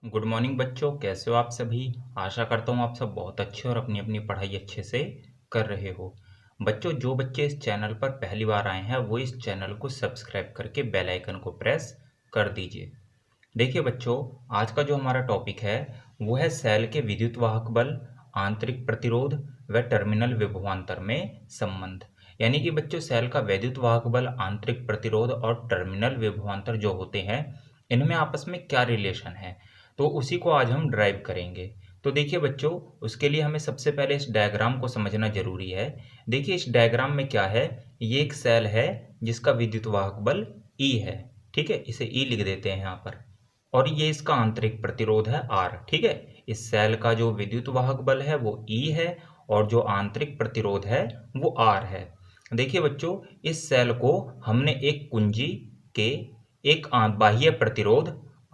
Good morning बच्चों, कैसे हो आप सभी। आशा करता हूँ आप सब बहुत अच्छे और अपनी अपनी पढ़ाई अच्छे से कर रहे हो। बच्चों, जो बच्चे इस चैनल पर पहली बार आए हैं वो इस चैनल को सब्सक्राइब करके बेल आइकन को प्रेस कर दीजिए। देखिए बच्चों, आज का जो हमारा टॉपिक है वो है सेल के विद्युत वाहक बल, आंतरिक प्रतिरोध व टर्मिनल विभवांतर में संबंध। यानी कि बच्चों, सेल का वैद्युत वाहक बल, आंतरिक प्रतिरोध और टर्मिनल विभवांतर जो होते हैं इनमें आपस में क्या रिलेशन है, तो उसी को आज हम ड्राइव करेंगे। तो देखिए बच्चों, उसके लिए हमें सबसे पहले इस डायग्राम को समझना जरूरी है। देखिए इस डायग्राम में क्या है, ये एक सेल है जिसका विद्युत वाहक बल E है। ठीक है, इसे E लिख देते हैं यहाँ पर। और ये इसका आंतरिक प्रतिरोध है R। ठीक है, इस सेल का जो विद्युत वाहक बल है वो E है और जो आंतरिक प्रतिरोध है वो R है। देखिए बच्चों, इस सेल को हमने एक कुंजी के एक बाह्य प्रतिरोध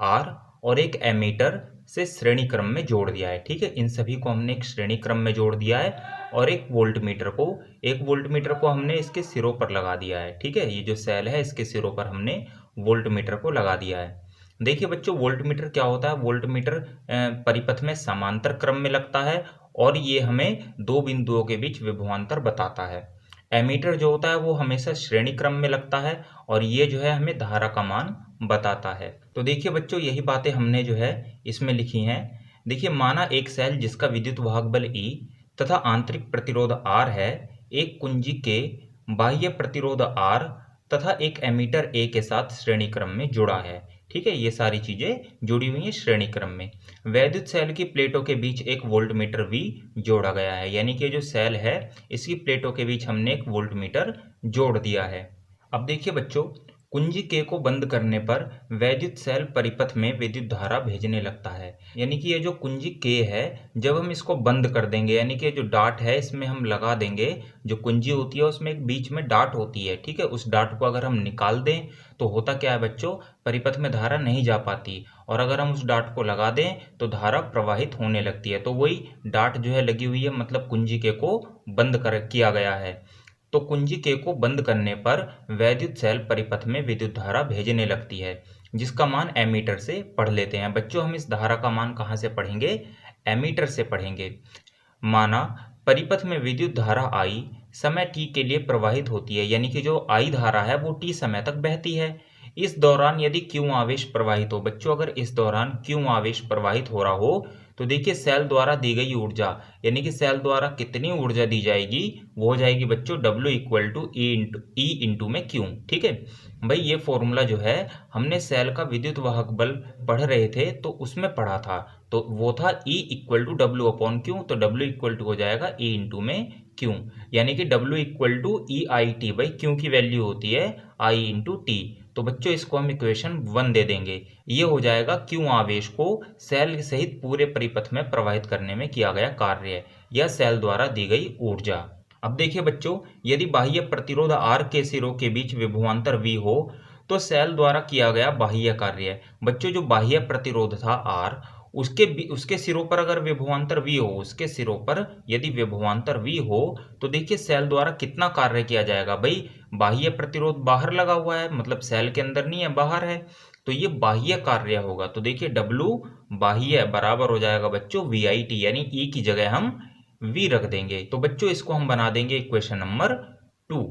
R और एक एमीटर से श्रेणी क्रम में जोड़ दिया है। ठीक है, इन सभी को हमने एक श्रेणी क्रम में जोड़ दिया है और एक वोल्टमीटर को हमने इसके सिरों पर लगा दिया है। ठीक है, ये जो सेल है इसके सिरों पर हमने वोल्टमीटर को लगा दिया है। देखिए बच्चों, वोल्टमीटर क्या होता है। वोल्टमीटर परिपथ में समांतर क्रम में लगता है और ये हमें दो बिंदुओं के बीच विभवांतर बताता है। एमीटर जो होता है वो हमेशा श्रेणी क्रम में लगता है और ये जो है हमें धारा का मान बताता है। तो देखिए बच्चों, यही बातें हमने जो है इसमें लिखी हैं। देखिए, माना एक सेल जिसका विद्युत वाहक बल E तथा आंतरिक प्रतिरोध R है, एक कुंजी के बाह्य प्रतिरोध R तथा एक एमीटर A के साथ श्रेणी क्रम में जुड़ा है। ठीक है, ये सारी चीजें जुड़ी हुई हैं श्रेणी क्रम में। वैद्युत सेल की प्लेटों के बीच एक वोल्टमीटर V जोड़ा गया है। यानी कि जो सेल है इसकी प्लेटों के बीच हमने एक वोल्टमीटर जोड़ दिया है। अब देखिए बच्चों, कुंजी K को बंद करने पर वैद्युत सेल परिपथ में विद्युत धारा भेजने लगता है। यानी कि ये जो कुंजी K है, जब हम इसको बंद कर देंगे, यानी कि जो डाट है इसमें हम लगा देंगे, जो कुंजी होती है उसमें एक बीच में डाट होती है। ठीक है, उस डाट को अगर हम निकाल दें तो होता क्या है बच्चों, परिपथ में धारा नहीं जा पाती, और अगर हम उस डाट को लगा दें तो धारा प्रवाहित होने लगती है। तो वही डाट जो है लगी हुई है, मतलब कुंजी K को बंद कर किया गया है। तो कुंजी K को बंद करने पर वैद्युत सेल परिपथ में विद्युत धारा भेजने लगती है, जिसका मान एमीटर से पढ़ लेते हैं। बच्चों, हम इस धारा का मान कहाँ से पढ़ेंगे, एमीटर से पढ़ेंगे। माना परिपथ में विद्युत धारा I समय t के लिए प्रवाहित होती है। यानी कि जो I धारा है वो t समय तक बहती है। इस दौरान यदि Q आवेश प्रवाहित हो, बच्चों अगर इस दौरान Q आवेश प्रवाहित हो रहा हो तो देखिए सेल द्वारा दी गई ऊर्जा, यानी कि सेल द्वारा कितनी ऊर्जा दी जाएगी वो हो जाएगी बच्चों W equal to E into में Q। ठीक है भाई, ये फॉर्मूला जो है हमने सेल का विद्युत वाहक बल पढ़ रहे थे तो उसमें पढ़ा था, तो वो था E equal to W upon Q. तो W इक्वल टू हो जाएगा E इंटू में Q, यानी कि W equal to E I T. भाई क्यू की वैल्यू होती है I इंटू टी। तो बच्चों इसको हम इक्वेशन 1 दे देंगे। ये हो जाएगा क्यू आवेश को सेल सहित पूरे परिपथ में प्रवाहित करने में किया गया कार्य या सेल द्वारा दी गई ऊर्जा। अब देखिए बच्चों, यदि बाह्य प्रतिरोध R के सिरों के बीच विभवांतर V हो तो सेल द्वारा किया गया बाह्य कार्य। बच्चों, जो बाह्य प्रतिरोध था R, उसके सिरों पर अगर विभवांतर V हो, उसके सिरों पर यदि विभवांतर V हो तो देखिए सेल द्वारा कितना कार्य किया जाएगा। भाई बाह्य प्रतिरोध बाहर लगा हुआ है, मतलब सेल के अंदर नहीं है, बाहर है, तो ये बाह्य कार्य होगा। तो देखिए W बाह्य बराबर हो जाएगा बच्चों VIT, यानी E की जगह हम V रख देंगे। तो बच्चों इसको हम बना देंगे इक्वेशन नंबर 2।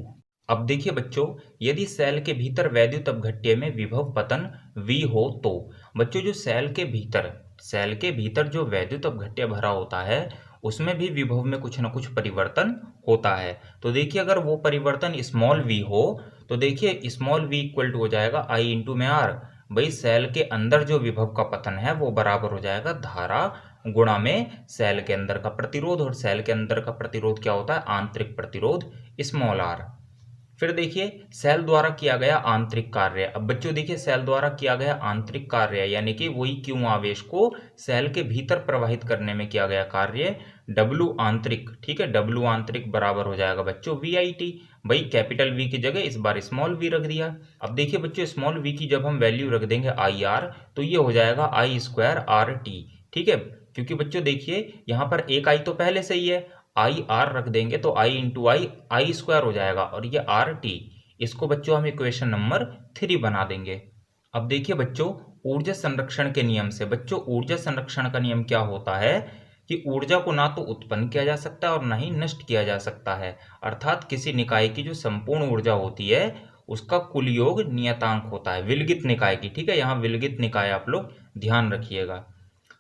अब देखिए बच्चों, यदि सेल के भीतर वैद्युत अपघट्य में विभव पतन V हो तो बच्चों जो सेल के भीतर जो वैद्युत अपघट्य भरा होता है उसमें भी विभव में कुछ ना कुछ परिवर्तन होता है। तो देखिए अगर वो परिवर्तन स्मॉल v हो तो देखिए स्मॉल v इक्वल टू हो जाएगा I इंटू में R। भाई सेल के अंदर जो विभव का पतन है वो बराबर हो जाएगा धारा गुणा में सेल के अंदर का प्रतिरोध, और सेल के अंदर का प्रतिरोध क्या होता है, आंतरिक प्रतिरोध स्मॉल r। फिर देखिए सेल द्वारा किया गया आंतरिक कार्य। अब बच्चों देखिए सेल द्वारा किया गया आंतरिक कार्य यानी कि वही क्यू आवेश को सेल के भीतर प्रवाहित करने में किया गया कार्य W आंतरिक। ठीक है, W आंतरिक बराबर हो जाएगा बच्चों VIT। भाई कैपिटल V की जगह इस बार स्मॉल v रख दिया। अब देखिए बच्चों स्मॉल v की जब हम वैल्यू रख देंगे IR तो ये हो जाएगा I स्क्वायर RT। ठीक है, क्योंकि बच्चों देखिए यहाँ पर एक I तो पहले से ही है, आई आर रख देंगे तो आई इंटू आई स्क्वायर हो जाएगा, और ये आर टी, इसको बच्चों हम इक्वेशन नंबर 3 बना देंगे। अब देखिए बच्चों, ऊर्जा संरक्षण के नियम से। बच्चों ऊर्जा संरक्षण का नियम क्या होता है कि ऊर्जा को ना तो उत्पन्न किया जा सकता है और ना ही नष्ट किया जा सकता है, अर्थात किसी निकाय की जो संपूर्ण ऊर्जा होती है उसका कुल योग नियतांक होता है विलगित निकाय की। ठीक है, यहाँ विलगित निकाय आप लोग ध्यान रखिएगा।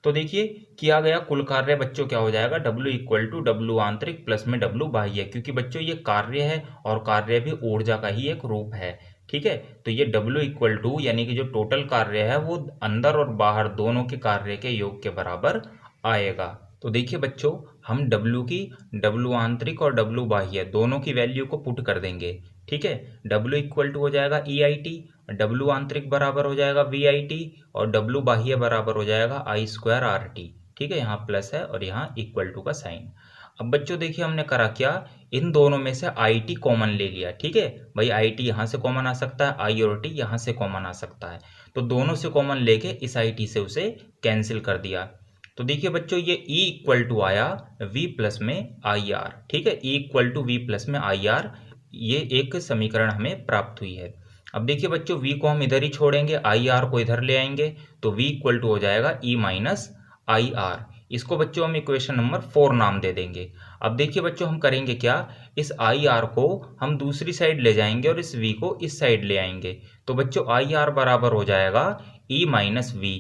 तो देखिए किया गया कुल कार्य बच्चों क्या हो जाएगा, W इक्वल टू डब्ल्यू आंतरिक प्लस में W बाह्य, क्योंकि बच्चों ये कार्य है और कार्य भी ऊर्जा का ही एक रूप है। ठीक है, तो ये W इक्वल टू यानी कि जो टोटल कार्य है वो अंदर और बाहर दोनों के कार्य के योग के बराबर आएगा। तो देखिए बच्चों हम W की W आंतरिक और W बाह्य दोनों की वैल्यू को पुट कर देंगे। ठीक है, W इक्वल टू हो जाएगा EIT, W आंतरिक बराबर हो जाएगा VIT और W बाह्य बराबर हो जाएगा I² RT। ठीक है, यहाँ प्लस है और यहाँ इक्वल टू का साइन। अब बच्चों देखिए हमने करा क्या, इन दोनों में से IT कॉमन ले लिया। ठीक है भाई, IT यहाँ से कॉमन आ सकता है, I और T यहाँ से कॉमन आ सकता है, तो दोनों से कॉमन लेके इस IT से उसे कैंसिल कर दिया। तो देखिए बच्चों ये E इक्वल टू आया V प्लस में IR। ठीक है, E equal to V plus में IR, ये एक समीकरण हमें प्राप्त हुई है। अब देखिए बच्चों V को हम इधर ही छोड़ेंगे, IR को इधर ले आएंगे, तो V इक्वल टू हो जाएगा E माइनस IR। इसको बच्चों हम इक्वेशन नंबर 4 नाम दे देंगे। अब देखिए बच्चों हम करेंगे क्या, इस IR को हम दूसरी साइड ले जाएंगे और इस V को इस साइड ले आएंगे, तो बच्चों IR बराबर हो जाएगा E माइनस V,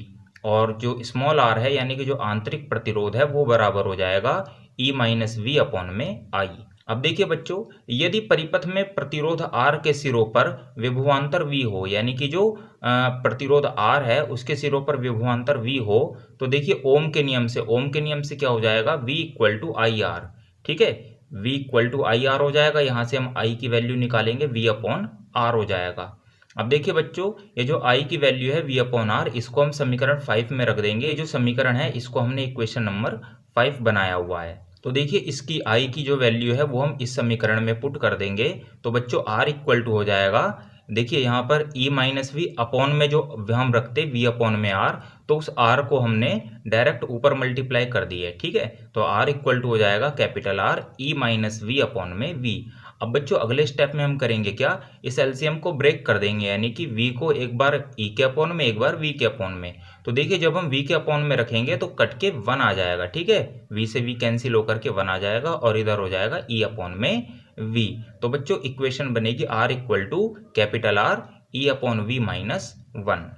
और जो स्मॉल r है यानी कि जो आंतरिक प्रतिरोध है वो बराबर हो जाएगा E माइनस V अपॉन में I। अब देखिए बच्चों यदि परिपथ में प्रतिरोध R के सिरों पर विभवांतर V हो, यानी कि जो प्रतिरोध R है उसके सिरों पर विभवांतर V हो, तो देखिए ओम के नियम से क्या हो जाएगा, V इक्वल टू IR। ठीक है, V इक्वल टू IR हो जाएगा, यहाँ से हम I की वैल्यू निकालेंगे, V अपॉन R हो जाएगा। अब देखिए बच्चों ये जो I की वैल्यू है V अपॉन R, इसको हम समीकरण 5 में रख देंगे। ये जो समीकरण है इसको हमने इक्वेशन नंबर 5 बनाया हुआ है। तो देखिए इसकी I की जो वैल्यू है वो हम इस समीकरण में पुट कर देंगे, तो बच्चों R इक्वल टू हो जाएगा, देखिए यहाँ पर E माइनस V अपॉन में जो हम रखते V अपॉन में R, तो उस R को हमने डायरेक्ट ऊपर मल्टीप्लाई कर दिया है। ठीक है, तो R इक्वल टू हो जाएगा capital R E minus V upon में V। अब बच्चों अगले स्टेप में हम करेंगे क्या, इस एलसीएम को ब्रेक कर देंगे, यानी कि V को एक बार E के अपॉन में एक बार V के अपॉन में। तो देखिए जब हम V के अपॉन में रखेंगे तो कट के 1 आ जाएगा। ठीक है, V से V कैंसिल होकर के 1 आ जाएगा और इधर हो जाएगा E अपॉन में V। तो बच्चों इक्वेशन बनेगी R equal to capital R E upon V minus 1।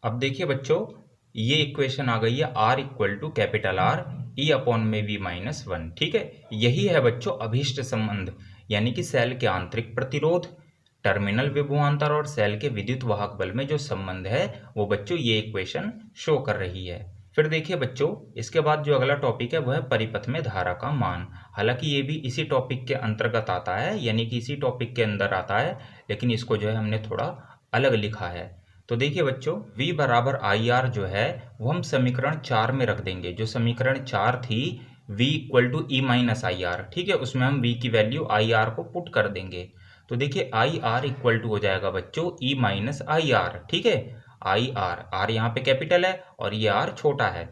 अब देखिए बच्चों ये इक्वेशन आ गई है R equal to capital R E upon में V माइनस 1। ठीक है, यही है बच्चों अभीष्ट संबंध, यानी कि सेल के आंतरिक प्रतिरोध, टर्मिनल विभवांतर और सेल के विद्युत वाहक बल में जो संबंध है वो बच्चों ये इक्वेशन शो कर रही है। फिर देखिए बच्चों इसके बाद जो अगला टॉपिक है वह है परिपथ में धारा का मान। हालांकि ये भी इसी टॉपिक के अंतर्गत आता है, यानी कि इसी टॉपिक के अंदर आता है, लेकिन इसको जो है हमने थोड़ा अलग लिखा है। तो देखिए बच्चों V बराबर IR जो है वो हम समीकरण 4 में रख देंगे। जो समीकरण 4 थी V equal to E minus IR, ठीक है, उसमें हम V की वैल्यू IR को पुट कर देंगे। तो देखिए IR इक्वल टू हो जाएगा बच्चों E माइनस IR। ठीक है, R यहाँ पे कैपिटल है और ये R छोटा है।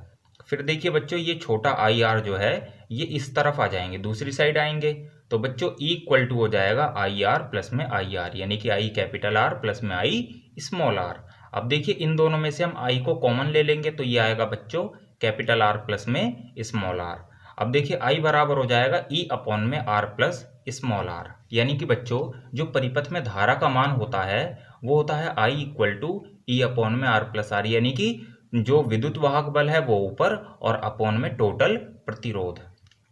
फिर देखिए बच्चों ये छोटा IR जो है ये इस तरफ आ जाएंगे, दूसरी साइड आएंगे, तो बच्चों E इक्वल टू हो जाएगा IR प्लस में IR, यानी कि I कैपिटल R प्लस में I स्मॉल r। अब देखिए इन दोनों में से हम I को कॉमन ले लेंगे, तो ये आएगा बच्चों कैपिटल R प्लस में स्मॉल r। अब देखिए I बराबर हो जाएगा E अपॉन में R प्लस स्मॉल r, यानी कि बच्चों जो परिपथ में धारा का मान होता है वो होता है I equal to E upon में R प्लस R, यानी कि जो विद्युत वाहक बल है वो ऊपर और अपॉन में टोटल प्रतिरोध।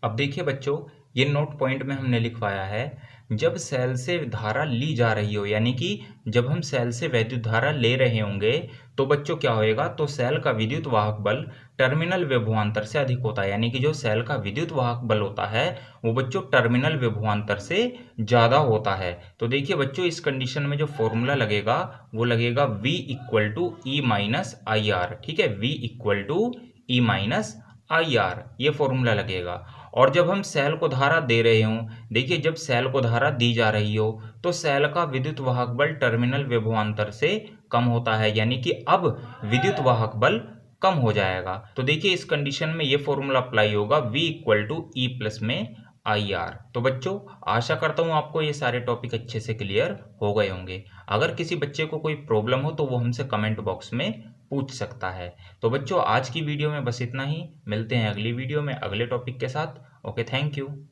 अब देखिए बच्चों ये नोट पॉइंट में हमने लिखवाया है, जब सेल से धारा ली जा रही हो, यानी कि जब हम सेल से विद्युत धारा ले रहे होंगे तो बच्चों क्या होएगा, तो सेल का विद्युत वाहक बल टर्मिनल विभवांतर से अधिक होता है, यानी कि जो सेल का विद्युत वाहक बल होता है वो बच्चों टर्मिनल विभवांतर से ज़्यादा होता है। तो देखिए बच्चों इस कंडीशन में जो फॉर्मूला लगेगा वो लगेगा V equal to E minus IR। ठीक है, V equal to E minus IR ये फॉर्मूला लगेगा। और जब हम सेल को धारा दे रहे हों, देखिए जब सेल को धारा दी जा रही हो तो सेल का विद्युत वाहक बल टर्मिनल विभवांतर से कम होता है, यानी कि अब विद्युत वाहक बल कम हो जाएगा। तो देखिए इस कंडीशन में ये फॉर्मूला अप्लाई होगा V equal to E plus में IR। तो बच्चों आशा करता हूँ आपको ये सारे टॉपिक अच्छे से क्लियर हो गए होंगे। अगर किसी बच्चे को कोई प्रॉब्लम हो तो वो हमसे कमेंट बॉक्स में पूछ सकता है। तो बच्चों आज की वीडियो में बस इतना ही, मिलते हैं अगली वीडियो में अगले टॉपिक के साथ। Okay, thank you.